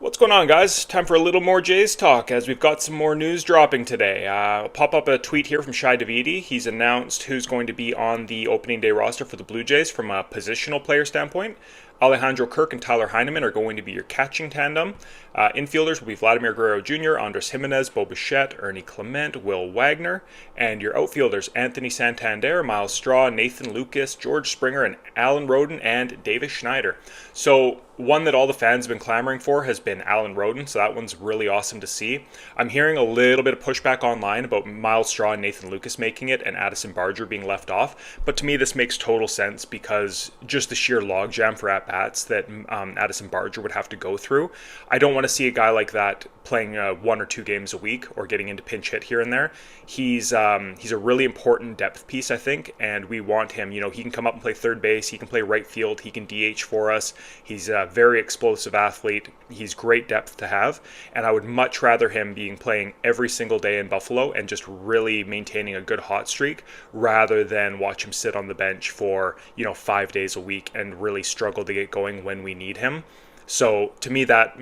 What's going on, guys? Time for a little more Jays talk as we've got some more news dropping today. I'll pop up a tweet here from Shai Davidi. He's announced who's going to be on the opening day roster for the Blue Jays from a positional player standpoint. Alejandro Kirk and Tyler Heineman are going to be your catching tandem. Infielders will be Vladimir Guerrero Jr., Andres Jimenez, Bo Bichette, Ernie Clement, Will Wagner. And your outfielders, Anthony Santander, Miles Straw, Nathan Lucas, George Springer, and Alan Roden, and Davis Schneider. So one that all the fans have been clamoring for has been Alan Roden, so that one's really awesome to see. I'm hearing a little bit of pushback online about Miles Straw and Nathan Lucas making it and Addison Barger being left off, but to me this makes total sense because just the sheer logjam for at-bats that Addison Barger would have to go through. I don't want to see a guy like that playing 1 or 2 games a week or getting into pinch hit here and there. He's a really important depth piece, I think, and we want him. You know, he can come up and play third base, he can play right field, he can DH for us. He's a very explosive athlete. He's great depth to have, and I would much rather him being playing every single day in Buffalo and just really maintaining a good hot streak rather than watch him sit on the bench for 5 days a week and really struggle to get going when we need him. So to me, that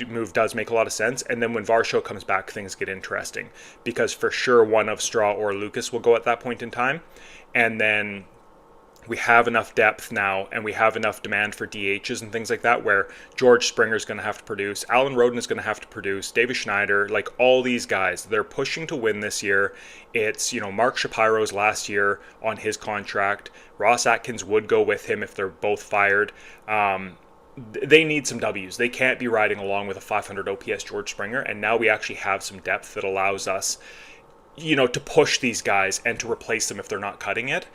move does make a lot of sense. And then when Varsho comes back, things get interesting because for sure one of Straw or Lucas will go at that point in time, and then we have enough depth now and we have enough demand for DHs and things like that where George Springer is going to have to produce, Alan Roden is going to have to produce, Davis Schneider, like all these guys, they're pushing to win this year. It's, Mark Shapiro's last year on his contract. Ross Atkins would go with him if they're both fired. They need some W's. They can't be riding along with a 500 OPS George Springer, and now we actually have some depth that allows us to push these guys and to replace them if they're not cutting it.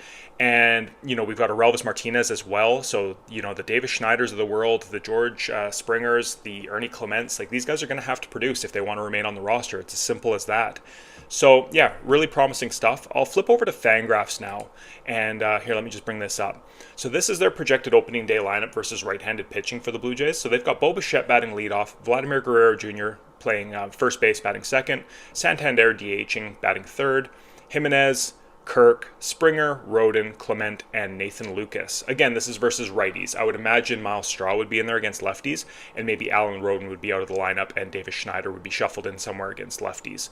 And, we've got a Relvis Martinez as well. So, the Davis Schneiders of the world, the George Springers, the Ernie Clements, like these guys are going to have to produce if they want to remain on the roster. It's as simple as that. So, yeah, really promising stuff. I'll flip over to Fangraphs now. And here, let me just bring this up. So this is their projected opening day lineup versus right-handed pitching for the Blue Jays. So they've got Bo Bichette batting leadoff, Vladimir Guerrero Jr. playing first base, batting second, Santander DHing, batting third, Jimenez, Kirk, Springer, Roden, Clement, and Nathan Lucas. Again, this is versus righties. I would imagine Miles Straw would be in there against lefties, and maybe Alan Roden would be out of the lineup, and Davis Schneider would be shuffled in somewhere against lefties.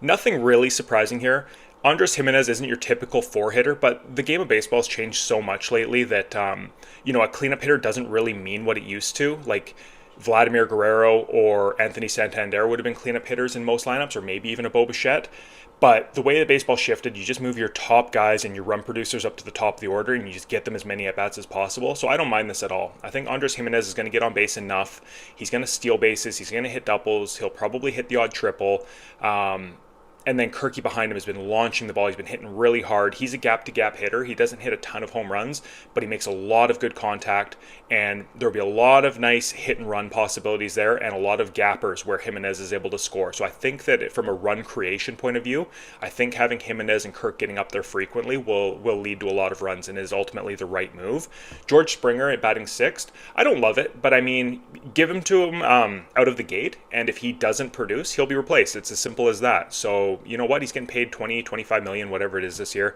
Nothing really surprising here. Andres Jimenez isn't your typical 4-hitter, but the game of baseball has changed so much lately that, a cleanup hitter doesn't really mean what it used to. Like, Vladimir Guerrero or Anthony Santander would have been cleanup hitters in most lineups, or maybe even a Bo Bichette. But the way the baseball shifted, you just move your top guys and your run producers up to the top of the order, and you just get them as many at-bats as possible. So I don't mind this at all. I think Andres Jimenez is going to get on base enough. He's going to steal bases. He's going to hit doubles. He'll probably hit the odd triple. And then Kirky behind him has been launching the ball. He's been hitting really hard. He's a gap-to-gap hitter. He doesn't hit a ton of home runs, but he makes a lot of good contact. And there'll be a lot of nice hit-and-run possibilities there and a lot of gappers where Jimenez is able to score. So I think that from a run creation point of view, I think having Jimenez and Kirk getting up there frequently will lead to a lot of runs and is ultimately the right move. George Springer at batting sixth, I don't love it, but I mean, give him to him out of the gate, and if he doesn't produce, he'll be replaced. It's as simple as that. So you know what? He's getting paid 20, 25 million, whatever it is this year.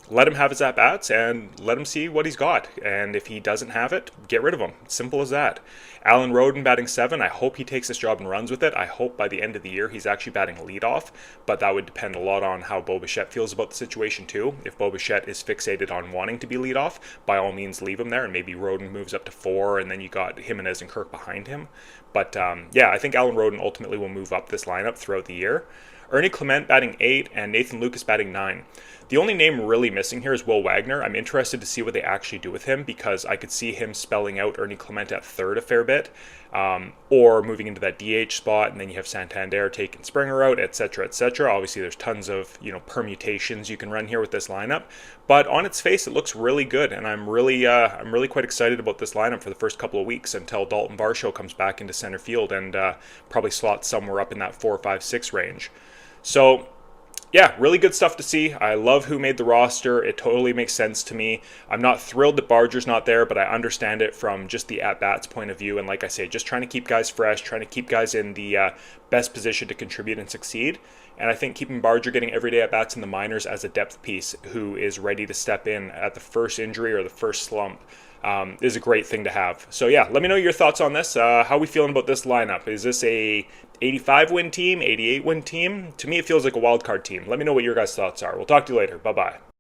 Let him have his at-bats and let him see what he's got. And if he doesn't have it, get rid of him. Simple as that. Alan Roden batting 7. I hope he takes this job and runs with it. I hope by the end of the year he's actually batting leadoff. But that would depend a lot on how Bo Bichette feels about the situation too. If Bo Bichette is fixated on wanting to be leadoff, by all means leave him there. And maybe Roden moves up to 4 and then you got Jimenez and Kirk behind him. But I think Alan Roden ultimately will move up this lineup throughout the year. Ernie Clement batting 8 and Nathan Lucas batting 9. The only name really missing here is Will Wagner. I'm interested to see what they actually do with him because I could see him spelling out Ernie Clement at third a fair bit, or moving into that DH spot, and then you have Santander taking Springer out, etc., etc. Obviously, there's tons of permutations you can run here with this lineup, but on its face, it looks really good, and I'm really quite excited about this lineup for the first couple of weeks until Dalton Varsho comes back into center field and probably slots somewhere up in that 4, 5, 6 range. So, yeah, really good stuff to see. I love who made the roster. It totally makes sense to me. I'm not thrilled that Barger's not there, but I understand it from just the at-bats point of view. And like I say, just trying to keep guys fresh, trying to keep guys in the best position to contribute and succeed. And I think keeping Barger getting everyday at-bats in the minors as a depth piece who is ready to step in at the first injury or the first slump is a great thing to have. So yeah, let me know your thoughts on this. How are we feeling about this lineup? Is this a 85 win team, 88 win team? To me, it feels like a wild card team. Let me know what your guys' thoughts are. We'll talk to you later. Bye bye.